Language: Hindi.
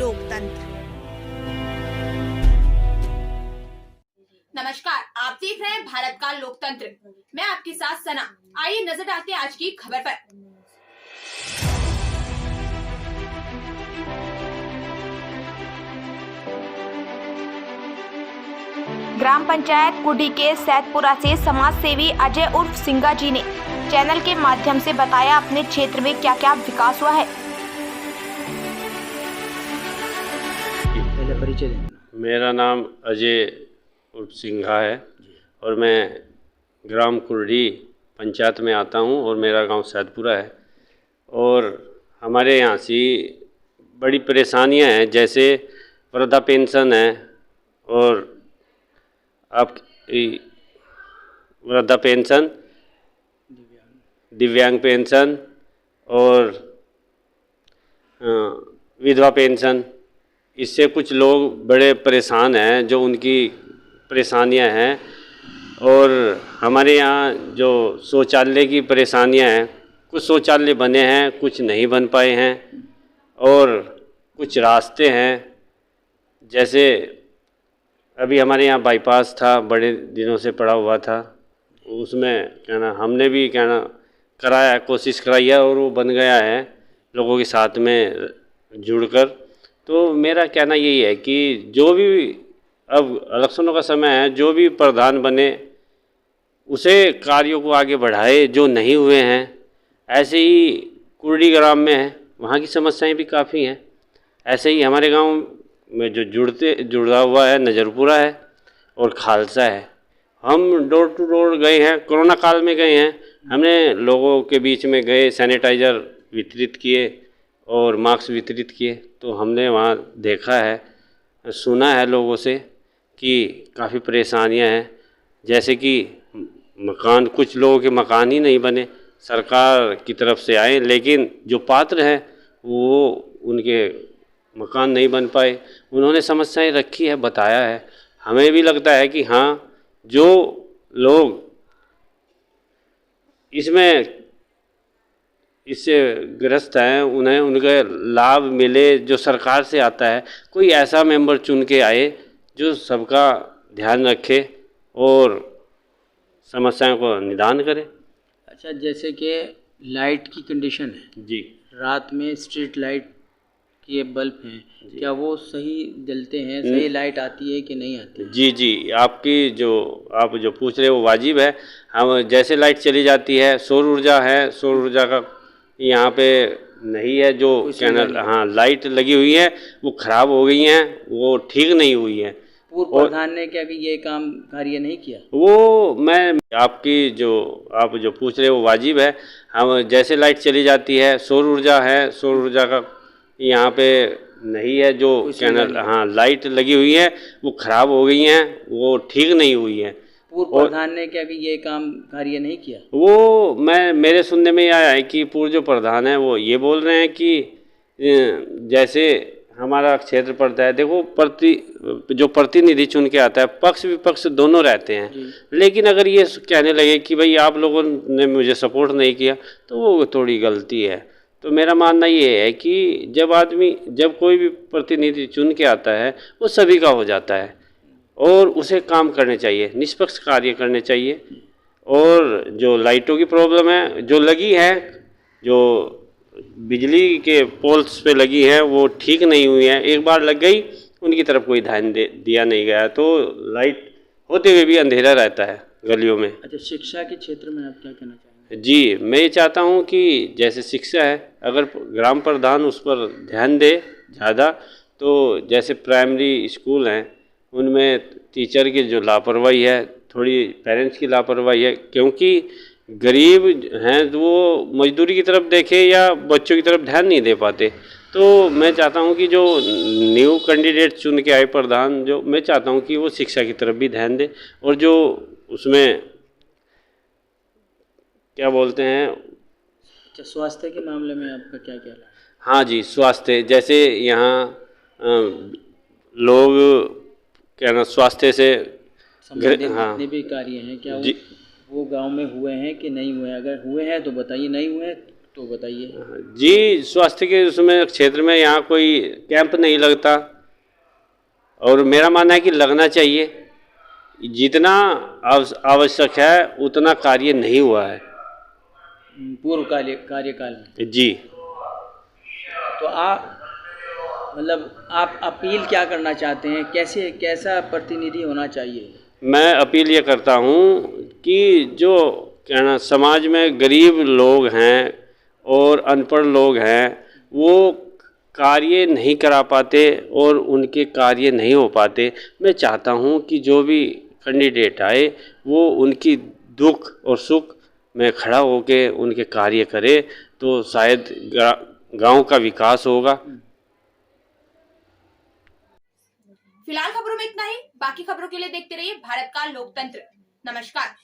लोकतंत्र। नमस्कार, आप देख रहे हैं भारत का लोकतंत्र। मैं आपके साथ सना। आइए नजर डालते हैं आज की खबर पर। ग्राम पंचायत कुडी के सैदपुरा से समाज सेवी अजय उर्फ सिंगा जी ने चैनल के माध्यम से बताया अपने क्षेत्र में क्या क्या विकास हुआ है। पहले परिचय देना। मेरा नाम अजय उर्फ सिंघा है और मैं ग्राम कुर्डी पंचायत में आता हूं और मेरा गांव सैदपुरा है। और हमारे यहाँ से बड़ी परेशानियां हैं, जैसे वृद्धा पेंशन है और आप वृद्धा पेंशन, दिव्यांग पेंशन और विधवा पेंशन। इससे कुछ लोग बड़े परेशान हैं, जो उनकी परेशानियां हैं। और हमारे यहाँ जो शौचालय की परेशानियां हैं, कुछ शौचालय बने हैं, कुछ नहीं बन पाए हैं। और कुछ रास्ते हैं, जैसे अभी हमारे यहाँ बाईपास था, बड़े दिनों से पड़ा हुआ था, उसमें क्या ना हमने भी क्या ना कराया, कोशिश कराई है और वो बन गया है लोगों के साथ में जुड़कर। तो मेरा कहना यही है कि जो भी अब इलेक्शनों का समय है, जो भी प्रधान बने उसे कार्यों को आगे बढ़ाए जो नहीं हुए हैं। ऐसे ही कुर्डी ग्राम में है, वहाँ की समस्याएं भी काफ़ी हैं। ऐसे ही हमारे गांव में जो जुड़ा हुआ है नज़रपुरा है और खालसा है। हम डोर टू डोर गए हैं, कोरोना काल में गए हैं, हमने लोगों के बीच में गए, सैनिटाइज़र वितरित किए और मास्क वितरित किए। तो हमने वहाँ देखा है, सुना है लोगों से कि काफ़ी परेशानियां हैं, जैसे कि मकान, कुछ लोगों के मकान ही नहीं बने, सरकार की तरफ से आए लेकिन जो पात्र हैं वो उनके मकान नहीं बन पाए। उन्होंने समस्याएं रखी है, बताया है। हमें भी लगता है कि हाँ, जो लोग इससे ग्रस्त हैं उन्हें उनके लाभ मिले जो सरकार से आता है। कोई ऐसा मेंबर चुन के आए जो सबका ध्यान रखे और समस्याओं को निदान करे। अच्छा, जैसे कि लाइट की कंडीशन है जी, रात में स्ट्रीट लाइट के बल्ब हैं, क्या वो सही जलते हैं, सही लाइट आती है कि नहीं आती? जी, आपकी आप जो पूछ रहे हो वो वाजिब है। हम जैसे लाइट चली जाती है, सौर ऊर्जा है, सौर ऊर्जा का यहाँ पे नहीं है, जो चैनल, हाँ, लाइट लगी हुई है वो ख़राब हो गई हैं, वो ठीक नहीं हुई है। पूर्व प्रधान ने क्या कि ये काम कार्य नहीं किया? वो मैं आपकी आप जो पूछ रहे हो वो वाजिब है। हम जैसे लाइट चली जाती है, सौर ऊर्जा है, सौर ऊर्जा का यहाँ पे नहीं है, जो चैनल, हाँ, लाइट लगी हुई है वो ख़राब हो गई हैं, वो ठीक नहीं हुई है। पूर्व प्रधान ने क्या कि ये काम कार्य नहीं किया? वो मेरे सुनने में आया है कि पूर्व जो प्रधान है वो ये बोल रहे हैं कि जैसे हमारा क्षेत्र पड़ता है, देखो जो प्रतिनिधि चुन के आता है, पक्ष विपक्ष दोनों रहते हैं। लेकिन अगर ये कहने लगे कि भाई आप लोगों ने मुझे सपोर्ट नहीं किया, तो वो थोड़ी गलती है। तो मेरा मानना ये है कि जब कोई भी प्रतिनिधि चुन के आता है वो सभी का हो जाता है और उसे काम करने चाहिए, निष्पक्ष कार्य करने चाहिए। और जो लाइटों की प्रॉब्लम है जो लगी है, जो बिजली के पोल्स पे लगी है वो ठीक नहीं हुई है, एक बार लग गई उनकी तरफ कोई ध्यान दिया नहीं गया, तो लाइट होते हुए भी अंधेरा रहता है गलियों में। अच्छा, शिक्षा के क्षेत्र में आप क्या कहना चाहेंगे? जी, मैं ये चाहता हूँ कि जैसे शिक्षा है, अगर ग्राम प्रधान उस पर ध्यान दे ज़्यादा, तो जैसे प्राइमरी स्कूल हैं उनमें टीचर की जो लापरवाही है, थोड़ी पेरेंट्स की लापरवाही है, क्योंकि गरीब हैं तो वो मजदूरी की तरफ देखे या बच्चों की तरफ ध्यान नहीं दे पाते। तो मैं चाहता हूँ कि जो न्यू कैंडिडेट चुन के आए प्रधान, जो मैं चाहता हूँ कि वो शिक्षा की तरफ भी ध्यान दे। और जो उसमें क्या बोलते हैं, अच्छा, स्वास्थ्य के मामले में आपका क्या कहना है? हाँ जी, स्वास्थ्य, जैसे यहाँ लोग क्या ना स्वास्थ्य से संबंधित हाँ जितने भी कार्य हैं, क्या जी, वो गांव में हुए हैं कि नहीं हुए हैं? अगर हुए हैं तो बताइए, नहीं हुए हैं तो बताइए। जी, स्वास्थ्य के उसमें क्षेत्र में यहाँ कोई कैंप नहीं लगता, और मेरा मानना है कि लगना चाहिए। जितना आवश्यक है उतना कार्य नहीं हुआ है पूर्व कार्यकाल में। जी। तो आप मतलब आप अपील क्या करना चाहते हैं, कैसा प्रतिनिधि होना चाहिए? मैं अपील ये करता हूँ कि जो कहना समाज में गरीब लोग हैं और अनपढ़ लोग हैं, वो कार्य नहीं करा पाते और उनके कार्य नहीं हो पाते। मैं चाहता हूँ कि जो भी कैंडिडेट आए वो उनकी दुख और सुख में खड़ा होके उनके कार्य करे, तो शायद गांव का विकास होगा। फिलहाल खबरों में इतना ही। बाकी खबरों के लिए देखते रहिए भारत का लोकतंत्र। नमस्कार।